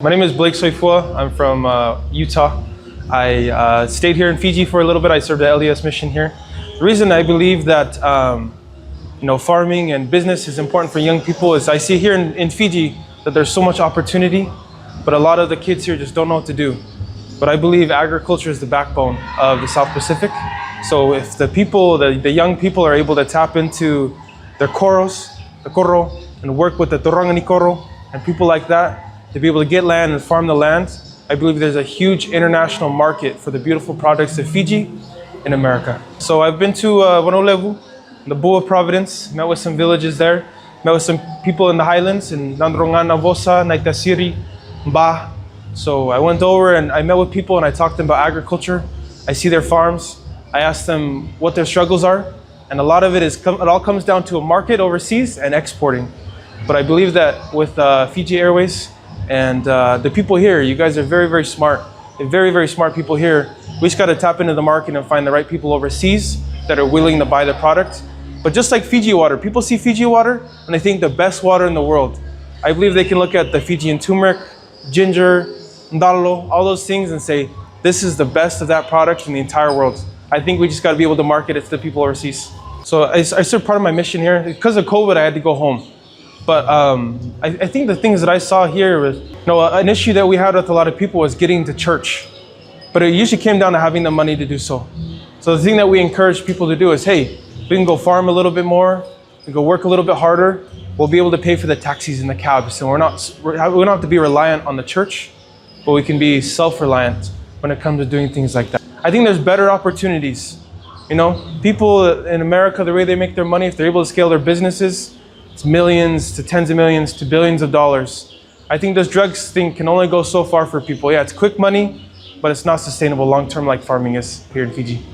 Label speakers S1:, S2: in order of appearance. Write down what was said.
S1: My name is Blake Soifua. I'm from Utah. I stayed here in Fiji for a little bit. I served the LDS mission here. The reason I believe that farming and business is important for young people is I see here in Fiji that there's so much opportunity, but a lot of the kids here just don't know what to do. But I believe agriculture is the backbone of the South Pacific. So if the young people are able to tap into their koro, and work with the Torangani koro and people like that, to be able to get land and farm the land, I believe there's a huge international market for the beautiful products of Fiji in America. So I've been to Wanolevu, the Bull of Providence, met with some villages there, met with some people in the highlands, in Nandrongan, Navosa, Naitasiri, Mba. So I went over and I met with people and I talked to them about agriculture. I see their farms. I asked them what their struggles are. And a lot of it all comes down to a market overseas and exporting. But I believe that with Fiji Airways, and the people here, you guys are very, very smart. They're very, very smart people here. We just got to tap into the market and find the right people overseas that are willing to buy the product. But just like Fiji water, people see Fiji water and they think the best water in the world. I believe they can look at the Fijian turmeric, ginger, ndalo, all those things and say, this is the best of that product in the entire world. I think we just got to be able to market it to the people overseas. So I served part of my mission here. Because of COVID, I had to go home. But I think the things that I saw here was, an issue that we had with a lot of people was getting to church. But it usually came down to having the money to do so. So the thing that we encourage people to do is, hey, we can go farm a little bit more, we can go work a little bit harder, we'll be able to pay for the taxis and the cabs. And we don't have to be reliant on the church, but we can be self-reliant when it comes to doing things like that. I think there's better opportunities. People in America, the way they make their money, if they're able to scale their businesses, it's millions to tens of millions to billions of dollars. I think this drugs thing can only go so far for people. Yeah, it's quick money, but it's not sustainable long-term like farming is here in Fiji.